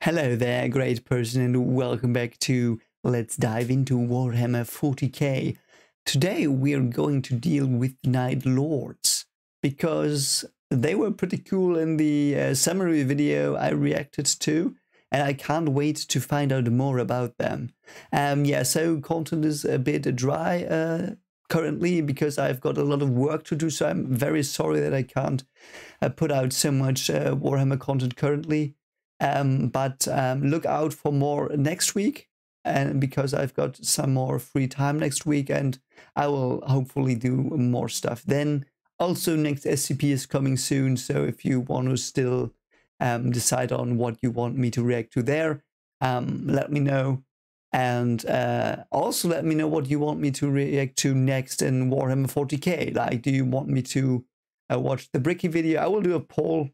Hello there, great person, and welcome back to Let's Dive into Warhammer 40k. Today we are going to deal with Night Lords, because they were pretty cool in the summary video I reacted to, and I can't wait to find out more about them. So content is a bit dry currently because I've got a lot of work to do, so I'm very sorry that I can't put out so much Warhammer content currently. But look out for more next week, and because I've got some more free time next week, and I will hopefully do more stuff then. Also, next SCP is coming soon, so if you want to still decide on what you want me to react to there, let me know. And also let me know what you want me to react to next in Warhammer 40k. Like, do you want me to watch the Bricky video? I will do a poll.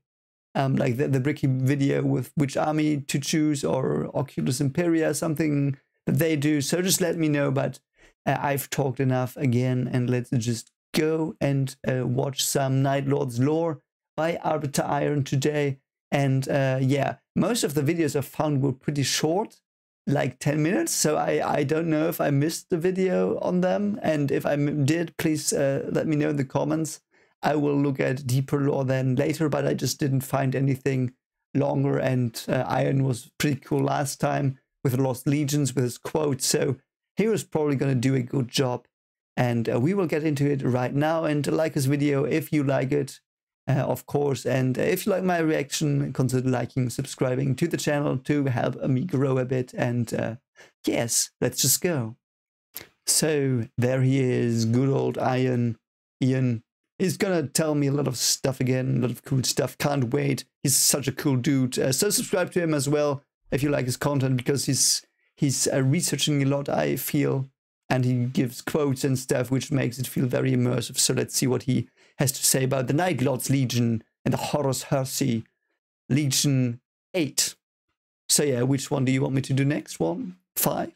Like the Bricky video with which army to choose, or Oculus Imperia, something that they do. So just let me know, but I've talked enough again, and let's just go and watch some Night Lords lore by Arbiter Iron today. And yeah, most of the videos I found were pretty short, like 10 minutes, so I don't know if I missed the video on them, and if I did, please let me know in the comments. I will look at deeper lore then later, but I just didn't find anything longer, and Iron was pretty cool last time with Lost Legions with his quotes, so he was probably going to do a good job. And we will get into it right now, and like this video if you like it, of course, and if you like my reaction, consider liking, subscribing to the channel to help me grow a bit, and yes, let's just go. So there he is, good old Ian. He's gonna tell me a lot of stuff again, a lot of cool stuff. Can't wait. He's such a cool dude. So subscribe to him as well if you like his content, because he's researching a lot, I feel, and he gives quotes and stuff, which makes it feel very immersive. So let's see what he has to say about the Night Lords Legion and the Horus Heresy Legion 8. So yeah, which one do you want me to do next? 1, 5,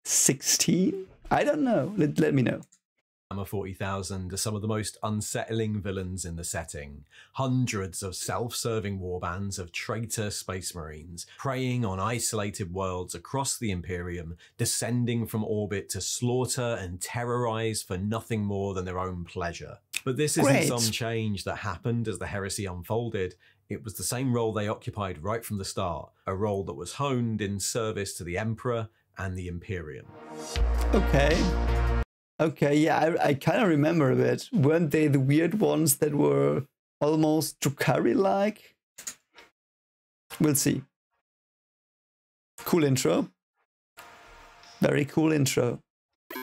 16? I don't know. Let me know. Warhammer 40,000 are some of the most unsettling villains in the setting. Hundreds of self-serving warbands of traitor space marines preying on isolated worlds across the Imperium, descending from orbit to slaughter and terrorize for nothing more than their own pleasure. But this isn't some change that happened as the heresy unfolded. It was the same role they occupied right from the start, a role that was honed in service to the Emperor and the Imperium. Okay, yeah, I kind of remember a bit. Weren't they the weird ones that were almost Drukhari-like? We'll see. Cool intro. Very cool intro.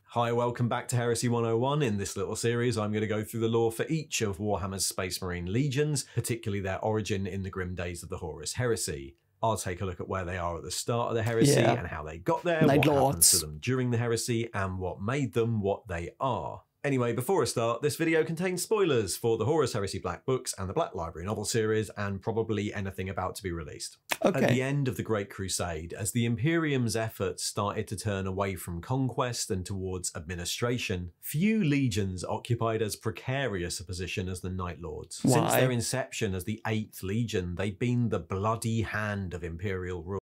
Hi, welcome back to Heresy 101. In this little series, I'm going to go through the lore for each of Warhammer's Space Marine legions, particularly their origin in the grim days of the Horus Heresy. I'll take a look at where they are at the start of the heresy and how they got there, what happens to them during the heresy, and what made them what they are. Anyway, before I start, this video contains spoilers for the Horus Heresy Black Books and the Black Library novel series, and probably anything about to be released. At the end of the Great Crusade, as the Imperium's efforts started to turn away from conquest and towards administration, few legions occupied as precarious a position as the Night Lords. Since their inception as the 8th Legion, they've been the bloody hand of Imperial rule.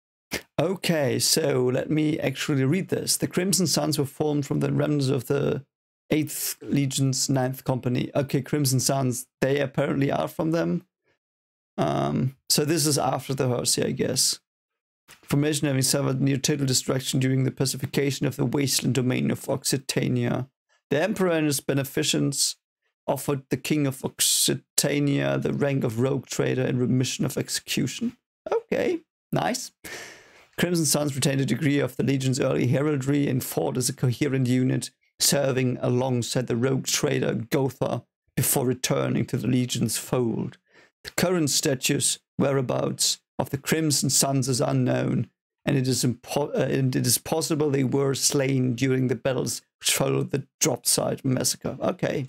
Okay, so let me actually read this. The Crimson Suns were formed from the remnants of the 8th Legion's 9th Company. Okay, Crimson Suns, they apparently are from them. So this is after the heresy, I guess. Formation having suffered near total destruction during the pacification of the wasteland domain of Occitania. The Emperor and his beneficents offered the King of Occitania the rank of rogue trader and remission of execution. Okay, nice. Crimson Suns retained a degree of the Legion's early heraldry and fought as a coherent unit, serving alongside the rogue trader Gotha before returning to the Legion's fold. The current status, whereabouts of the Crimson Suns is unknown, and it is possible they were slain during the battles which followed the Dropside massacre. Okay.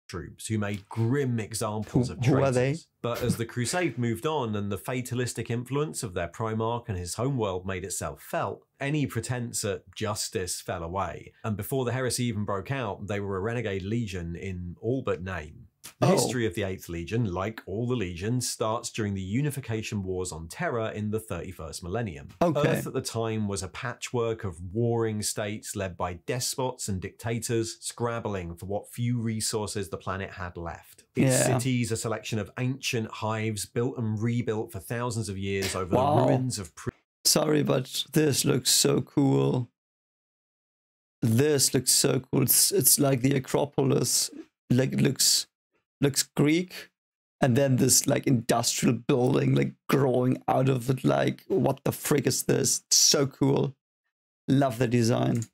Troops who made grim examples of traitors. Who are they? But as the Crusade moved on and the fatalistic influence of their Primarch and his homeworld made itself felt, any pretense at justice fell away, and before the heresy even broke out, they were a renegade legion in all but name. The history of the 8th Legion, like all the legions, starts during the unification wars on Terra in the 31st millennium. Earth at the time was a patchwork of warring states led by despots and dictators, scrabbling for what few resources the planet had left. Its cities, a selection of ancient hives built and rebuilt for thousands of years over the ruins of... Sorry, but this looks so cool. This looks so cool. It's like the Acropolis. Like, it looks Greek, and then this like industrial building like growing out of it. Like, what the frick is this? It's so cool. Love the design.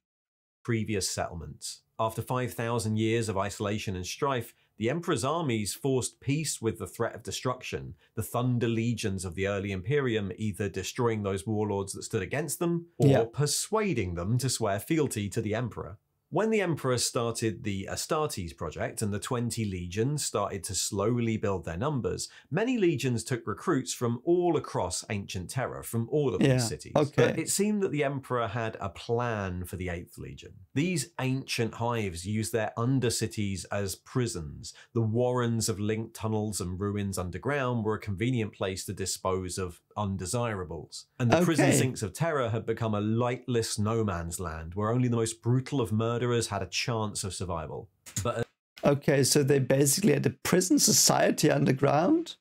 Previous settlements. After 5,000 years of isolation and strife, the Emperor's armies forced peace with the threat of destruction, the Thunder Legions of the early Imperium either destroying those warlords that stood against them, or persuading them to swear fealty to the Emperor. When the Emperor started the Astartes project and the 20 legions started to slowly build their numbers, many legions took recruits from all across ancient Terra, from all of these cities. But it seemed that the Emperor had a plan for the 8th Legion. These ancient hives used their undercities as prisons. The warrens of linked tunnels and ruins underground were a convenient place to dispose of undesirables. And the prison sinks of Terra had become a lightless no man's land where only the most brutal of murderers had a chance of survival. But okay, so they basically had a prison society underground?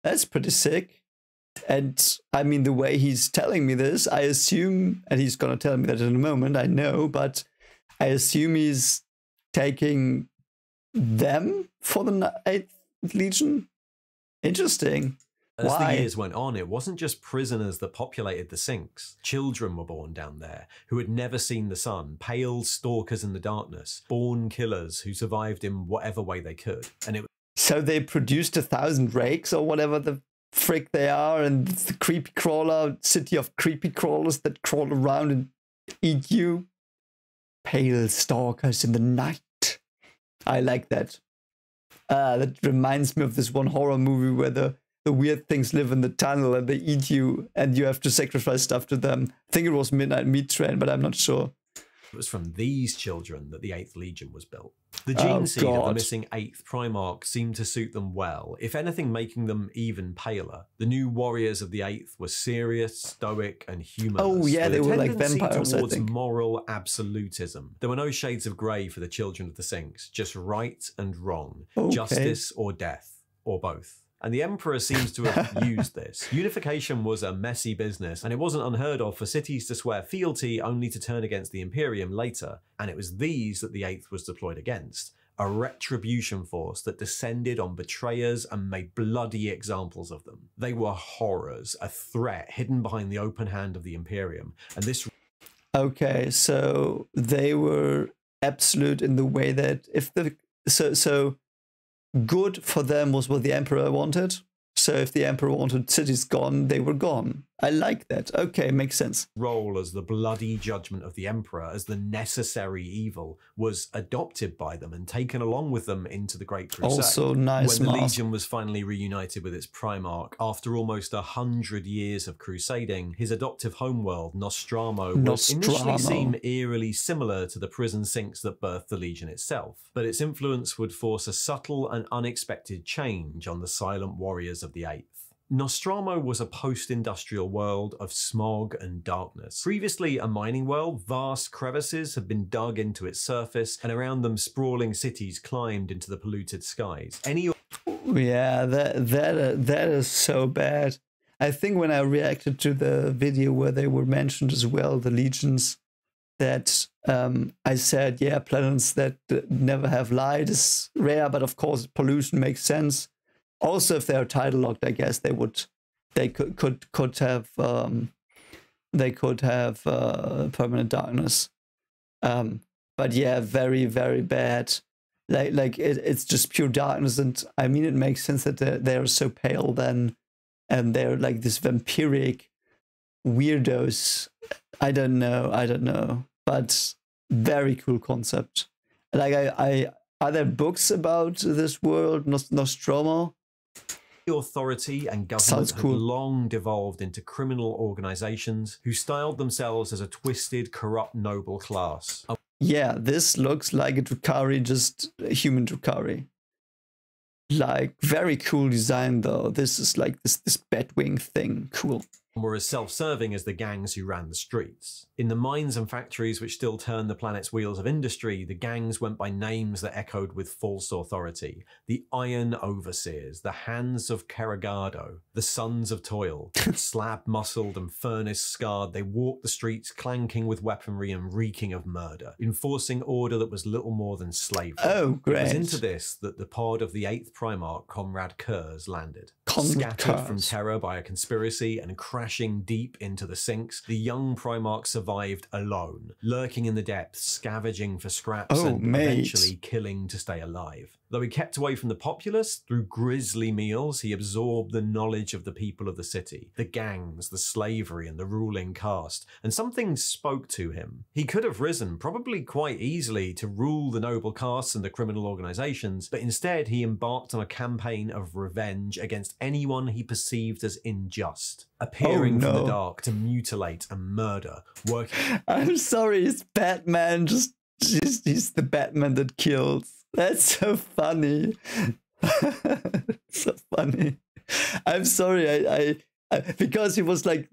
That's pretty sick. And I mean, the way he's telling me this, I assume, and he's going to tell me that in a moment, I know, but I assume he's taking them for the 8th Legion? Interesting. As the years went on, it wasn't just prisoners that populated the sinks. Children were born down there who had never seen the sun, pale stalkers in the darkness, born killers who survived in whatever way they could. And so they produced 1,000 rakes or whatever the frick they are, and the creepy crawler, city of creepy crawlers that crawl around and eat you. Pale stalkers in the night. I like that. That reminds me of this one horror movie where the weird things live in the tunnel and they eat you and you have to sacrifice stuff to them. I think it was Midnight Meat Train, but I'm not sure. It was from these children that the 8th Legion was built. The gene seed of the missing 8th Primarch seemed to suit them well, if anything making them even paler. The new warriors of the 8th were serious, stoic, and humorless. Oh yeah, they were like vampires, towards I think. Moral absolutism. There were no shades of grey for the children of the Sinks, just right and wrong, justice or death, or both. And the Emperor seems to have used this. Unification was a messy business, and it wasn't unheard of for cities to swear fealty only to turn against the Imperium later, and it was these that the 8th was deployed against. A retribution force that descended on betrayers and made bloody examples of them. They were horrors, a threat hidden behind the open hand of the Imperium, and this... Okay, so they were absolute in the way that if the... So good for them was what the Emperor wanted. So if the Emperor wanted cities gone, they were gone. I like that. Okay, makes sense. Role as the bloody judgment of the Emperor, as the necessary evil, was adopted by them and taken along with them into the Great Crusade. Also nice. When the Legion was finally reunited with its Primarch, after almost 100 years of crusading, his adoptive homeworld, Nostramo, would initially seem eerily similar to the prison sinks that birthed the Legion itself. But its influence would force a subtle and unexpected change on the silent warriors of the 8th. Nostramo was a post-industrial world of smog and darkness. Previously a mining world, vast crevices had been dug into its surface, and around them sprawling cities climbed into the polluted skies. Yeah, that is so bad. I think when I reacted to the video where they were mentioned as well, the legions, that I said, yeah, planets that never have light is rare, but of course pollution makes sense. Also, if they're tidal locked, I guess they could have permanent darkness. But yeah, very, very bad. Like it's just pure darkness, and I mean it makes sense that they're so pale then, and they're like this vampiric weirdos. I don't know, but very cool concept. Like are there books about this world, Nostromo? Authority and government had long devolved into criminal organizations who styled themselves as a twisted, corrupt noble class. Yeah, this looks like a Drukhari, just a human Drukhari. Like, very cool design though. This is like this Batwing thing. Cool. Were as self-serving as the gangs who ran the streets. In the mines and factories which still turn the planet's wheels of industry, the gangs went by names that echoed with false authority. The Iron Overseers, the Hands of Keragado, the Sons of Toil. Slab-muscled and furnace-scarred, they walked the streets clanking with weaponry and reeking of murder, enforcing order that was little more than slavery. Oh, great. It was into this that the pod of the 8th Primarch, Comrade Kurz, landed. Comrade Scattered from Kurz. terror by a conspiracy and crashing deep into the sinks, the young Primarch survived alone, lurking in the depths, scavenging for scraps and eventually killing to stay alive. Though he kept away from the populace, through grisly meals, he absorbed the knowledge of the people of the city, the gangs, the slavery, and the ruling caste, and something spoke to him. He could have risen, probably quite easily, to rule the noble castes and the criminal organizations, but instead he embarked on a campaign of revenge against anyone he perceived as unjust, appearing from the dark to mutilate and murder, working... I'm sorry, he's Batman, he's the Batman that kills. That's so funny. So funny. I'm sorry, I because he was like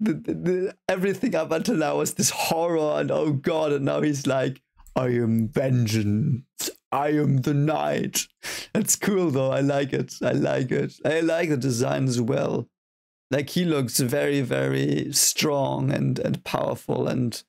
everything up until now was this horror and oh god, and now he's like, I am vengeance, I am the knight. That's cool though. I like it. I like the design as well. Like, he looks very, very strong and powerful. And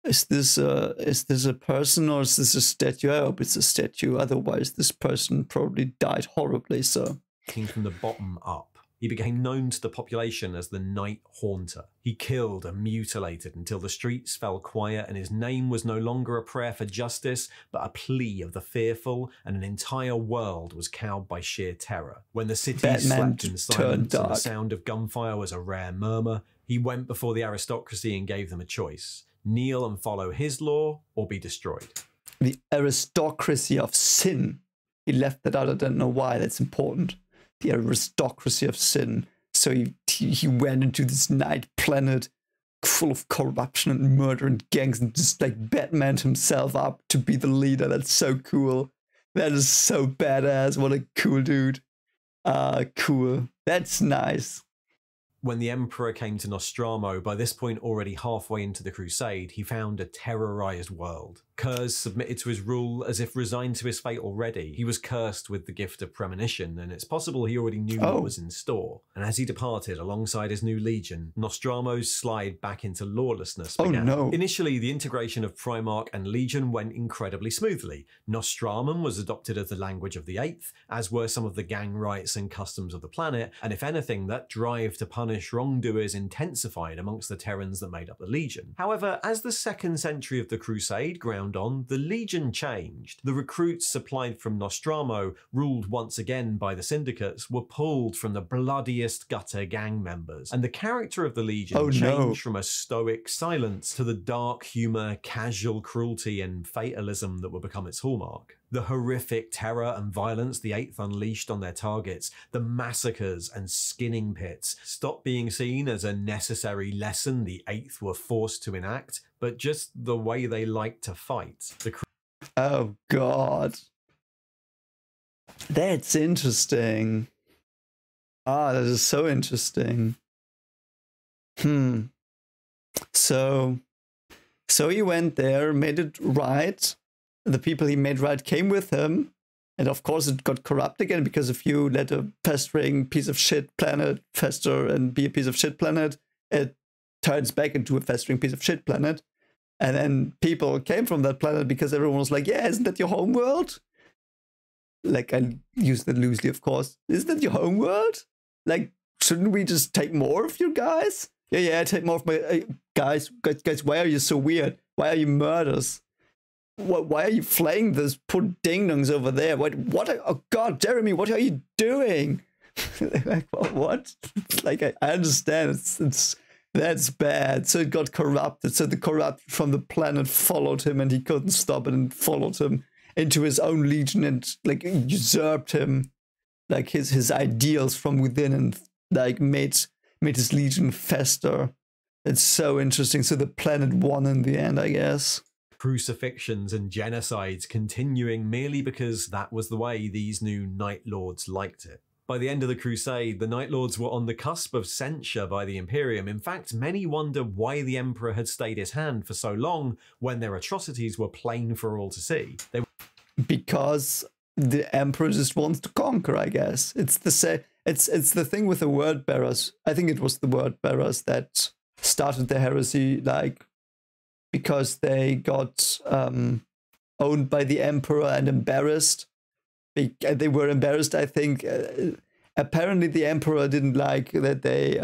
is this a person or is this a statue? I hope it's a statue. Otherwise, this person probably died horribly. So, from the bottom up, he became known to the population as the Night Haunter. He killed and mutilated until the streets fell quiet and his name was no longer a prayer for justice, but a plea of the fearful, and an entire world was cowed by sheer terror. When the city slept in silence and the sound of gunfire was a rare murmur, he went before the aristocracy and gave them a choice: kneel and follow his law, or be destroyed. The aristocracy of sin. He left that out. I don't know why. That's important. The aristocracy of sin. So he went into this night planet full of corruption and murder and gangs and just like Batman himself up to be the leader. That's so cool. That is so badass. What a cool dude. Cool. That's nice. When the Emperor came to Nostramo, by this point already halfway into the Crusade, he found a terrorized world. Kurz submitted to his rule as if resigned to his fate already. He was cursed with the gift of premonition, and it's possible he already knew what was in store. And as he departed alongside his new legion, Nostramo's slide back into lawlessness began. Initially, the integration of Primarch and Legion went incredibly smoothly. Nostraman was adopted as the language of the 8th, as were some of the gang rights and customs of the planet, and if anything, that drive to punish wrongdoers intensified amongst the Terrans that made up the Legion. However, as the 2nd century of the Crusade ground on, the Legion changed. The recruits supplied from Nostramo, ruled once again by the syndicates, were pulled from the bloodiest gutter gang members, and the character of the Legion changed from a stoic silence to the dark humour, casual cruelty and fatalism that would become its hallmark. The horrific terror and violence the 8th unleashed on their targets, the massacres and skinning pits, stopped being seen as a necessary lesson the 8th were forced to enact, but just the way they liked to fight. Oh god. That's interesting. That is so interesting. So he went there, made it right. The people he made right came with him. And of course it got corrupt again, because if you let a festering piece of shit planet fester and be a piece of shit planet, it turns back into a festering piece of shit planet. And then people came from that planet because everyone was like, yeah, isn't that your home world? Like, I use that loosely, of course. Isn't that your home world? Like, shouldn't we just take more of you guys? Yeah, take more of my... guys, why are you so weird? Why are you murderers? Why are you flaying those poor ding-dongs over there? Oh god, Jeremy, what are you doing? Like, what? Like, I understand, that's bad. So it got corrupted. So the corrupt from the planet followed him and he couldn't stop it and followed him into his own legion and like usurped him, like his ideals from within, and like made his legion fester. It's so interesting. So the planet won in the end, I guess. crucifixions and genocides continuing merely because that was the way these new Night Lords liked it. By the end of the Crusade, the Night Lords were on the cusp of censure by the Imperium. In fact, many wonder why the Emperor had stayed his hand for so long when their atrocities were plain for all to see. Because the Emperor just wants to conquer, I guess. It's the thing with the word bearers. I think it was the word bearers that started the heresy, like, because they got owned by the Emperor and embarrassed. They were embarrassed, I think. Apparently, the Emperor didn't like that they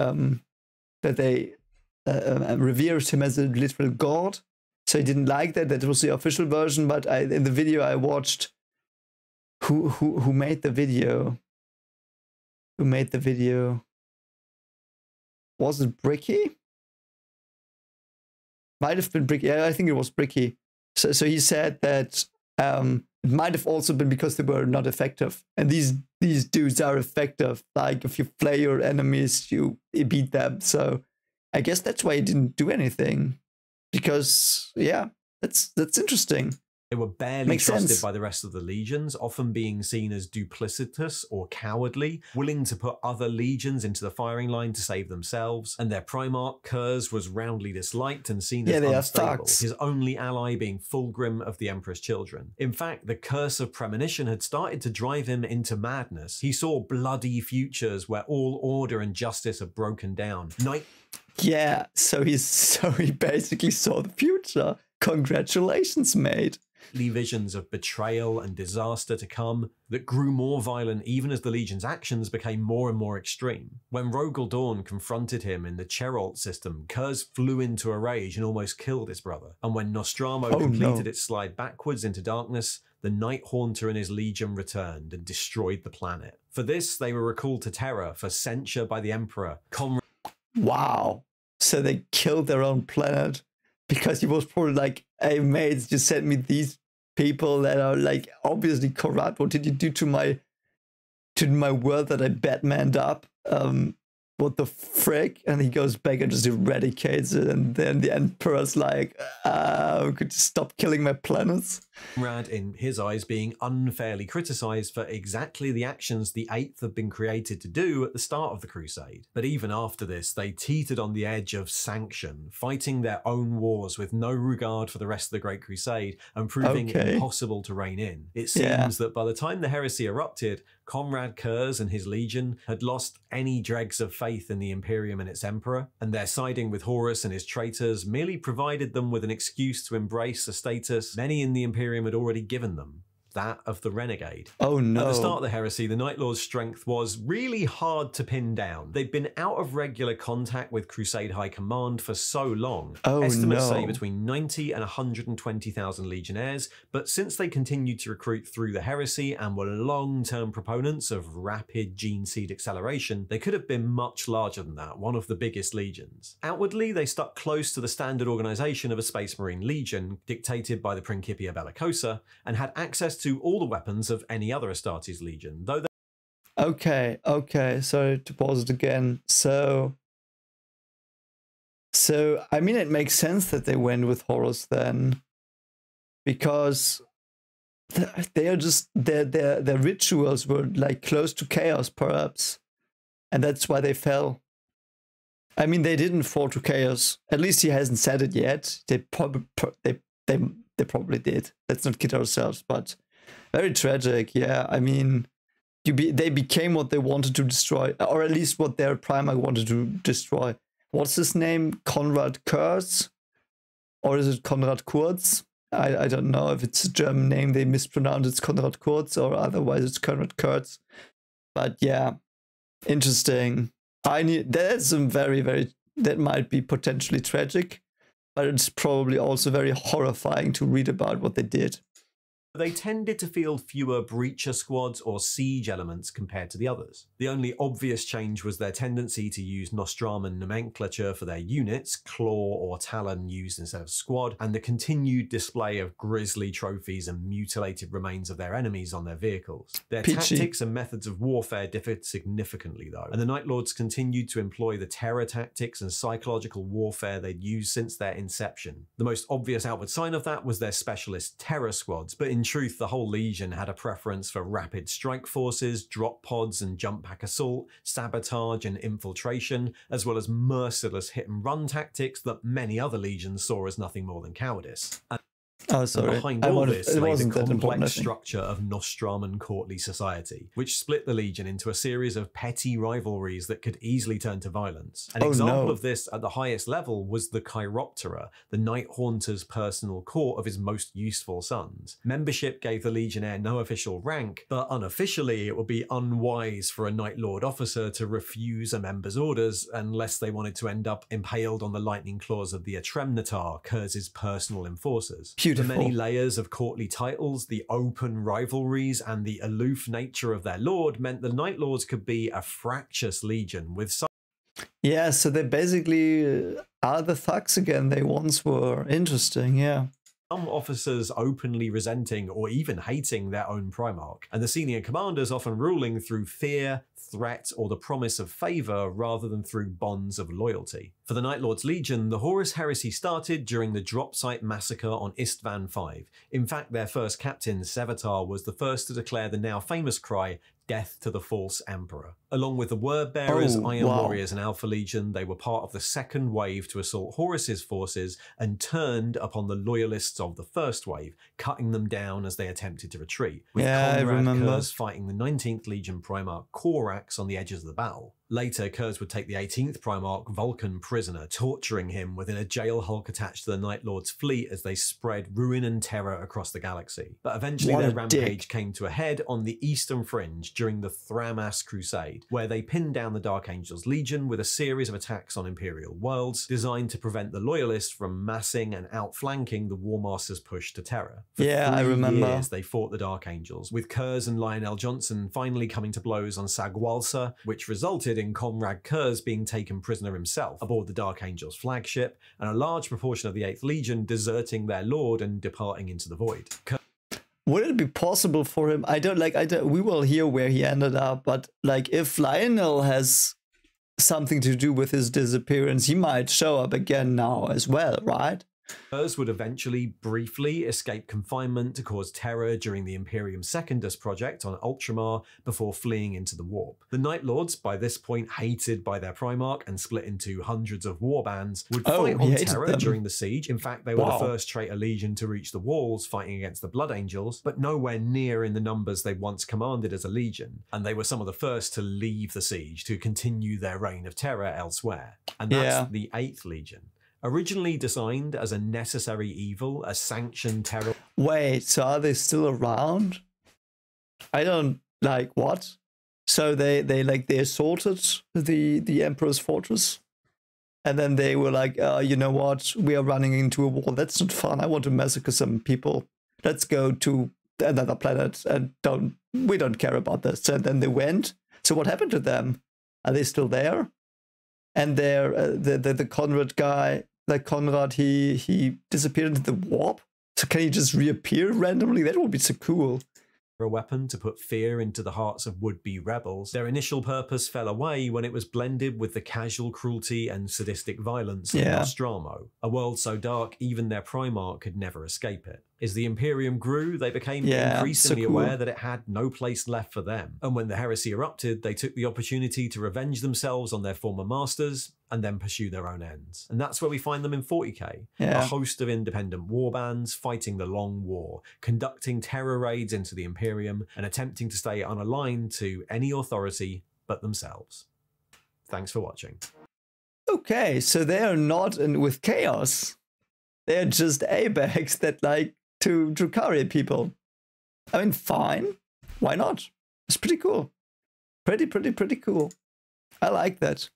revered him as a literal god, so he didn't like that. That was the official version. But in the video I watched, who made the video? Who made the video? Was it Bricky? Might have been Bricky. Yeah, I think it was Bricky. So he said that it might have also been because they were not effective. And these dudes are effective. Like, if you play your enemies, you beat them. So I guess that's why he didn't do anything. Because, yeah, that's interesting. They were barely trusted by the rest of the legions, often being seen as duplicitous or cowardly, willing to put other legions into the firing line to save themselves, and their Primarch, Kurz, was roundly disliked and seen as unstable, his only ally being Fulgrim of the Emperor's Children. In fact, the curse of premonition had started to drive him into madness. He saw bloody futures where all order and justice had broken down. Yeah, so he basically saw the future. Congratulations, mate. Visions of betrayal and disaster to come that grew more violent even as the Legion's actions became more and more extreme. When Rogel Dawn confronted him in the Cheralt system, Kurz flew into a rage and almost killed his brother. And when Nostramo completed its slide backwards into darkness, the Night Haunter and his Legion returned and destroyed the planet. For this, they were recalled to Terra for censure by the Emperor. Wow. So they killed their own planet because he was probably like, hey, mates, just sent me these people that are like obviously corrupt. What did you do to my world that I Batmaned up? What the frick? And he goes back and just eradicates it. And then the Emperor's like, could you stop killing my planets? Conrad, in his eyes, being unfairly criticized for exactly the actions the Eighth had been created to do at the start of the Crusade. But even after this, they teetered on the edge of sanction, fighting their own wars with no regard for the rest of the Great Crusade and proving impossible to rein in. It seems that by the time the heresy erupted, Conrad Kurz and his Legion had lost any dregs of faith in the Imperium and its Emperor, and their siding with Horus and his traitors merely provided them with an excuse to embrace a status many in the Imperium had already given them, that of the renegade. Oh no. At the start of the heresy, the Night Lord's strength was really hard to pin down. They'd been out of regular contact with Crusade High Command for so long. Estimates say between 90 and 120,000 legionnaires, but since they continued to recruit through the heresy and were long-term proponents of rapid gene seed acceleration, they could have been much larger than that, one of the biggest legions. Outwardly, they stuck close to the standard organization of a Space Marine Legion, dictated by the Principia Bellicosa, and had access to all the weapons of any other Astartes Legion, though Okay, sorry to pause it again. So I mean, it makes sense that they went with Horus then, because they are just their rituals were like close to chaos, perhaps, and that's why they fell. I mean, they didn't fall to chaos. At least he hasn't said it yet. They probably did. Let's not kid ourselves, but very tragic. Yeah, I mean, they became what they wanted to destroy, or at least what their Primarch wanted to destroy. What's his name? Konrad Kurz? Or is it Konrad Kurz? I don't know if it's a German name. They mispronounce it's Konrad Kurz, or otherwise it's Konrad Kurz. But yeah, interesting. That's some that might be potentially tragic, but it's probably also very horrifying to read about what they did. They tended to field fewer breacher squads or siege elements compared to the others. The only obvious change was their tendency to use Nostramo nomenclature for their units, claw or talon used instead of squad, and the continued display of grisly trophies and mutilated remains of their enemies on their vehicles. Their tactics and methods of warfare differed significantly though, and the Night Lords continued to employ the terror tactics and psychological warfare they'd used since their inception. The most obvious outward sign of that was their specialist terror squads, but in truth, the whole Legion had a preference for rapid strike forces, drop pods and jump pack assault, sabotage and infiltration, as well as merciless hit and run tactics that many other legions saw as nothing more than cowardice. Oh, sorry. Behind all this lay the complex structure of Nostraman courtly society, which split the Legion into a series of petty rivalries that could easily turn to violence. An example of this at the highest level was the Chiroptera, the Night Haunter's personal court of his most useful sons. Membership gave the Legionnaire no official rank, but unofficially it would be unwise for a Night Lord officer to refuse a member's orders unless they wanted to end up impaled on the lightning claws of the Atremnatar, Kurz's personal enforcers. The many layers of courtly titles, the open rivalries, and the aloof nature of their lord meant the Night Lords could be a fractious legion with some... Yeah, so they basically are the thugs again they once were. Interesting, yeah. Some officers openly resenting or even hating their own Primarch, and the senior commanders often ruling through fear, threat, or the promise of favour rather than through bonds of loyalty. For the Night Lord's Legion, the Horus Heresy started during the drop site massacre on Istvan V. In fact, their first captain, Sevatar, was the first to declare the now famous cry, "Death to the false emperor." Along with the Word Bearers, Iron Warriors, and Alpha Legion, they were part of the second wave to assault Horus's forces and turned upon the loyalists of the first wave, cutting them down as they attempted to retreat, with Conrad Kurz fighting the 19th Legion Primarch Korax on the edges of the battle. Later, Kurz would take the 18th Primarch Vulcan prisoner, torturing him within a jail hulk attached to the Night Lord's fleet as they spread ruin and terror across the galaxy. But eventually their rampage came to a head on the Eastern Fringe during the Thramas Crusade, where they pinned down the Dark Angel's Legion with a series of attacks on Imperial worlds designed to prevent the Loyalists from massing and outflanking the War Master's push to terror. For 3 years they fought the Dark Angels, with Kurz and Lionel Johnson finally coming to blows on Sagwalsa, which resulted in Comrade Kurz being taken prisoner himself aboard the Dark Angel's flagship, and a large proportion of the 8th Legion deserting their lord and departing into the void. Would it be possible for him? We will hear where he ended up, but like if Lionel has something to do with his disappearance, he might show up again now as well, right? Kurz would eventually briefly escape confinement to cause terror during the Imperium Secundus project on Ultramar before fleeing into the Warp. The Night Lords, by this point hated by their Primarch and split into hundreds of warbands, would fight on terror during the siege. In fact, they were the first traitor legion to reach the walls fighting against the Blood Angels, but nowhere near in the numbers they once commanded as a legion. And they were some of the first to leave the siege to continue their reign of terror elsewhere. And that's the 8th Legion. Originally designed as a necessary evil, a sanctioned terror... Wait, so are they still around? I don't... like, what? So they assaulted the Emperor's fortress? And then they were like, you know what? We are running into a war. That's not fun. I want to massacre some people. Let's go to another planet and we don't care about this. And then they went. So what happened to them? Are they still there? And they're the Conrad guy, like Conrad, he disappeared into the warp. So can he just reappear randomly? That would be so cool. A weapon to put fear into the hearts of would-be rebels. Their initial purpose fell away when it was blended with the casual cruelty and sadistic violence of Nostramo, a world so dark even their Primarch could never escape it. As the Imperium grew, they became increasingly aware that it had no place left for them. And when the heresy erupted, they took the opportunity to revenge themselves on their former masters and then pursue their own ends. And that's where we find them in 40k, a host of independent warbands fighting the Long War, conducting terror raids into the Imperium and attempting to stay unaligned to any authority but themselves. Thanks for watching. Okay, so they are not with chaos. They're just A-bags that like to carry people. I mean, fine. Why not? It's pretty cool. Pretty cool. I like that.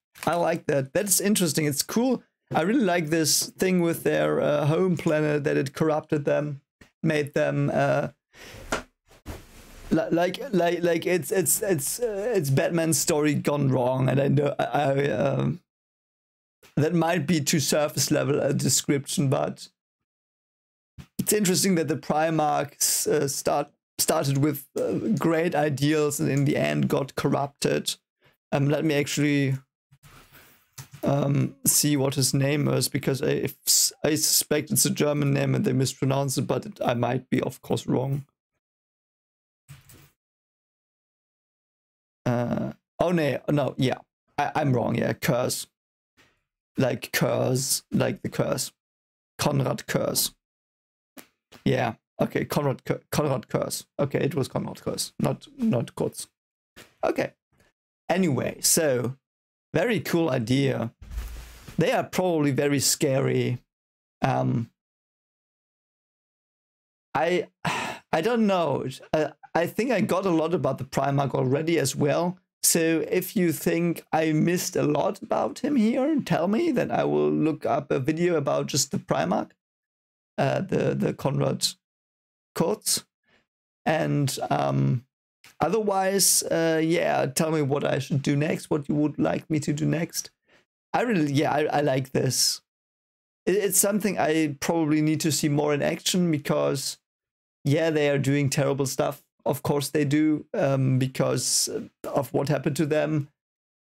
That's interesting. It's cool. I really like this thing with their home planet, that it corrupted them, made them like it's Batman's story gone wrong, and I know that might be too surface level a description, but it's interesting that the Primarchs started with great ideals and in the end got corrupted. Let me actually see what his name is, because I suspect it's a German name and they mispronounce it, but I might be, of course, wrong. Oh no, yeah, I'm wrong. Yeah, Curse, like the curse, Konrad Curse. Yeah, okay, Konrad Curse. Okay, it was Konrad Curse, not Kurz. Okay. Anyway, so very cool idea. They are probably very scary. I don't know. I think I got a lot about the Primarch already as well. So if you think I missed a lot about him here, tell me, then I will look up a video about just the Primarch, the Konrad Kurz. And otherwise, yeah, tell me what I should do next, what you would like me to do next. I like this. It's something I probably need to see more in action, because, yeah, they are doing terrible stuff. Of course they do, because of what happened to them,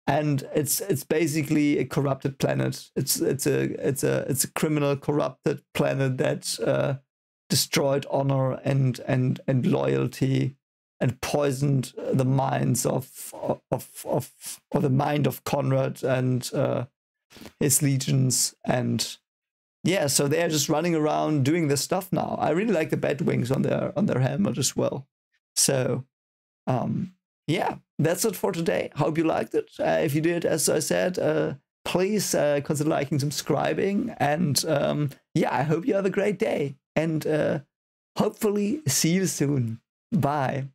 and it's basically a corrupted planet. It's a criminal, corrupted planet that destroyed honor and loyalty, and poisoned the minds or the mind of Konrad and his legions. And yeah, so they are just running around doing this stuff now. I really like the bat wings on their helmet as well. So yeah, that's it for today. Hope you liked it. If you did, as I said, please consider liking, subscribing, and yeah, I hope you have a great day, and hopefully see you soon. Bye.